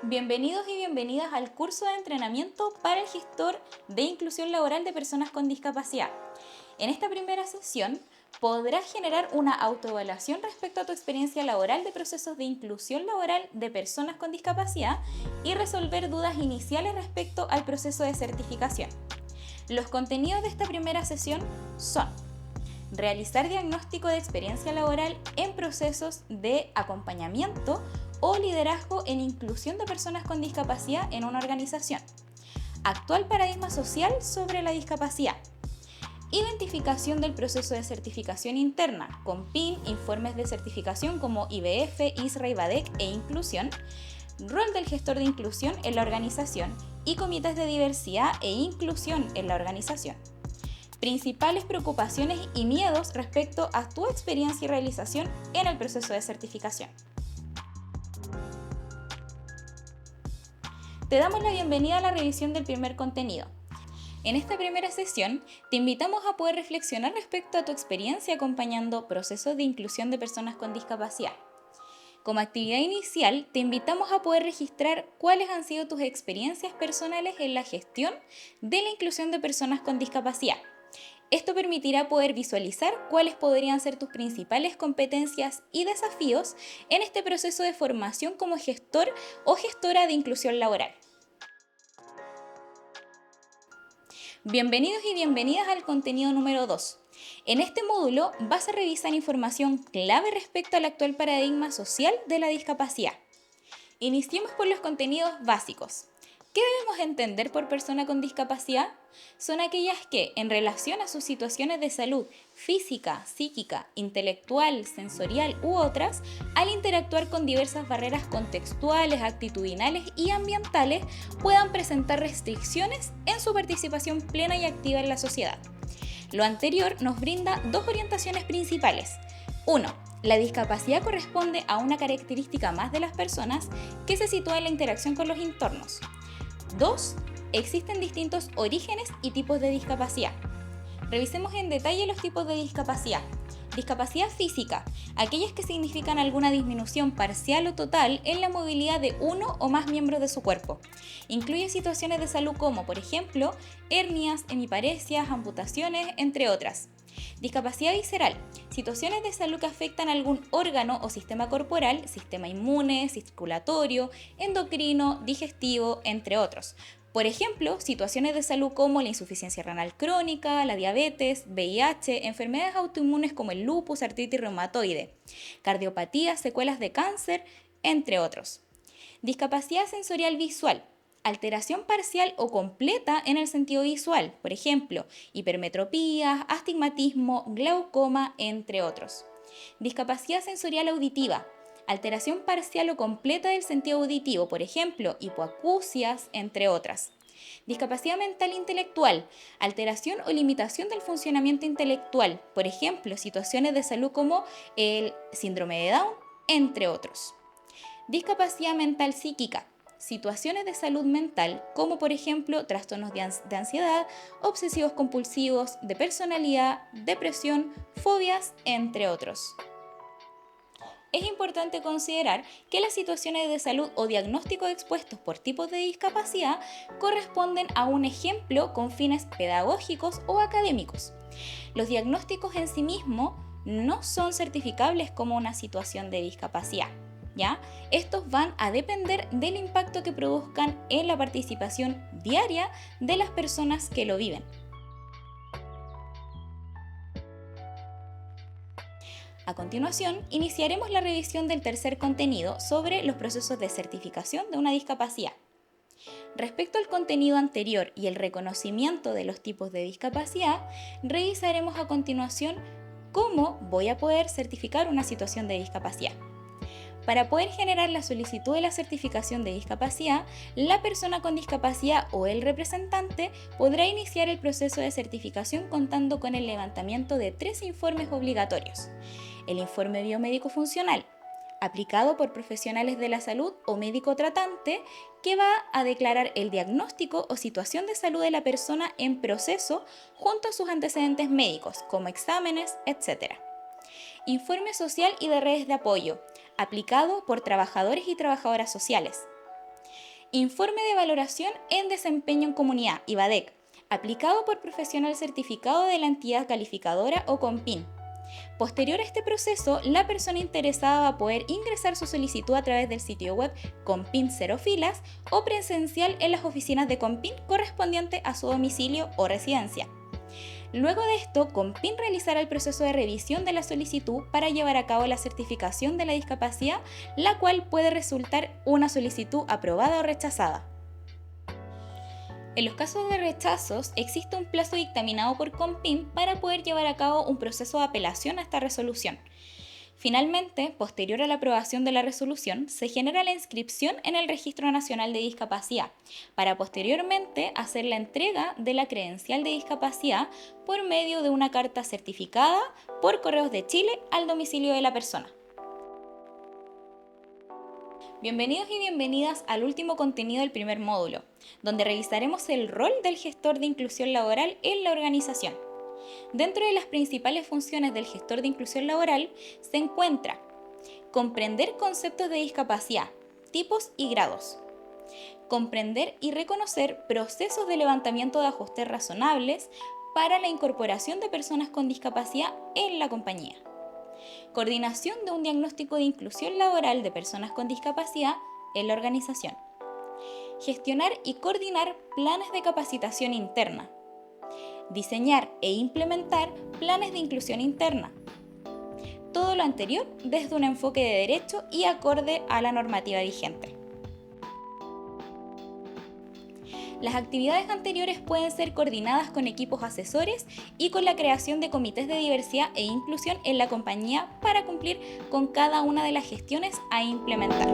Bienvenidos y bienvenidas al curso de entrenamiento para el gestor de inclusión laboral de personas con discapacidad. En esta primera sesión podrás generar una autoevaluación respecto a tu experiencia laboral de procesos de inclusión laboral de personas con discapacidad y resolver dudas iniciales respecto al proceso de certificación. Los contenidos de esta primera sesión son: realizar diagnóstico de experiencia laboral en procesos de acompañamiento o liderazgo en inclusión de personas con discapacidad en una organización. Actual paradigma social sobre la discapacidad. Identificación del proceso de certificación interna, con PIN, informes de certificación como IBF, ISRA, IBADEC e inclusión. Rol del gestor de inclusión en la organización y comités de diversidad e inclusión en la organización. Principales preocupaciones y miedos respecto a tu experiencia y realización en el proceso de certificación. Te damos la bienvenida a la revisión del primer contenido. En esta primera sesión, te invitamos a poder reflexionar respecto a tu experiencia acompañando procesos de inclusión de personas con discapacidad. Como actividad inicial, te invitamos a poder registrar cuáles han sido tus experiencias personales en la gestión de la inclusión de personas con discapacidad. Esto permitirá poder visualizar cuáles podrían ser tus principales competencias y desafíos en este proceso de formación como gestor o gestora de inclusión laboral. Bienvenidos y bienvenidas al contenido número 2. En este módulo vas a revisar información clave respecto al actual paradigma social de la discapacidad. Iniciemos por los contenidos básicos. ¿Qué debemos entender por persona con discapacidad? Son aquellas que, en relación a sus situaciones de salud física, psíquica, intelectual, sensorial u otras, al interactuar con diversas barreras contextuales, actitudinales y ambientales, puedan presentar restricciones en su participación plena y activa en la sociedad. Lo anterior nos brinda dos orientaciones principales. 1. La discapacidad corresponde a una característica más de las personas que se sitúa en la interacción con los entornos. 2. Existen distintos orígenes y tipos de discapacidad. Revisemos en detalle los tipos de discapacidad. Discapacidad física, aquellas que significan alguna disminución parcial o total en la movilidad de uno o más miembros de su cuerpo. Incluye situaciones de salud como, por ejemplo, hernias, hemiparesias, amputaciones, entre otras. Discapacidad visceral, situaciones de salud que afectan algún órgano o sistema corporal, sistema inmune, circulatorio, endocrino, digestivo, entre otros. Por ejemplo, situaciones de salud como la insuficiencia renal crónica, la diabetes, VIH, enfermedades autoinmunes como el lupus, artritis reumatoide, cardiopatía, secuelas de cáncer, entre otros. Discapacidad sensorial visual, alteración parcial o completa en el sentido visual, por ejemplo, hipermetropía, astigmatismo, glaucoma, entre otros. Discapacidad sensorial auditiva, alteración parcial o completa del sentido auditivo, por ejemplo, hipoacusias, entre otras. Discapacidad mental intelectual, alteración o limitación del funcionamiento intelectual, por ejemplo, situaciones de salud como el síndrome de Down, entre otros. Discapacidad mental psíquica, situaciones de salud mental como por ejemplo trastornos de ansiedad, obsesivos compulsivos, de personalidad, depresión, fobias, entre otros. Es importante considerar que las situaciones de salud o diagnóstico expuestos por tipos de discapacidad corresponden a un ejemplo con fines pedagógicos o académicos. Los diagnósticos en sí mismos no son certificables como una situación de discapacidad, ¿ya? Estos van a depender del impacto que produzcan en la participación diaria de las personas que lo viven. A continuación, iniciaremos la revisión del tercer contenido sobre los procesos de certificación de una discapacidad. Respecto al contenido anterior y el reconocimiento de los tipos de discapacidad, revisaremos a continuación cómo voy a poder certificar una situación de discapacidad. Para poder generar la solicitud de la certificación de discapacidad, la persona con discapacidad o el representante podrá iniciar el proceso de certificación contando con el levantamiento de 3 informes obligatorios. El informe biomédico funcional, aplicado por profesionales de la salud o médico tratante, que va a declarar el diagnóstico o situación de salud de la persona en proceso junto a sus antecedentes médicos, como exámenes, etc. Informe social y de redes de apoyo, aplicado por trabajadores y trabajadoras sociales. Informe de valoración en desempeño en comunidad, IVADEC, aplicado por profesional certificado de la entidad calificadora o COMPIN. Posterior a este proceso, la persona interesada va a poder ingresar su solicitud a través del sitio web COMPIN Cero Filas o presencial en las oficinas de COMPIN correspondiente a su domicilio o residencia. Luego de esto, COMPIN realizará el proceso de revisión de la solicitud para llevar a cabo la certificación de la discapacidad, la cual puede resultar una solicitud aprobada o rechazada. En los casos de rechazos, existe un plazo dictaminado por COMPIN para poder llevar a cabo un proceso de apelación a esta resolución. Finalmente, posterior a la aprobación de la resolución, se genera la inscripción en el Registro Nacional de Discapacidad, para posteriormente hacer la entrega de la credencial de discapacidad por medio de una carta certificada por Correos de Chile al domicilio de la persona. Bienvenidos y bienvenidas al último contenido del primer módulo, donde revisaremos el rol del gestor de inclusión laboral en la organización. Dentro de las principales funciones del gestor de inclusión laboral se encuentra comprender conceptos de discapacidad, tipos y grados, comprender y reconocer procesos de levantamiento de ajustes razonables para la incorporación de personas con discapacidad en la compañía, coordinación de un diagnóstico de inclusión laboral de personas con discapacidad en la organización, gestionar y coordinar planes de capacitación interna, diseñar e implementar planes de inclusión interna. Todo lo anterior desde un enfoque de derecho y acorde a la normativa vigente. Las actividades anteriores pueden ser coordinadas con equipos asesores y con la creación de comités de diversidad e inclusión en la compañía para cumplir con cada una de las gestiones a implementar.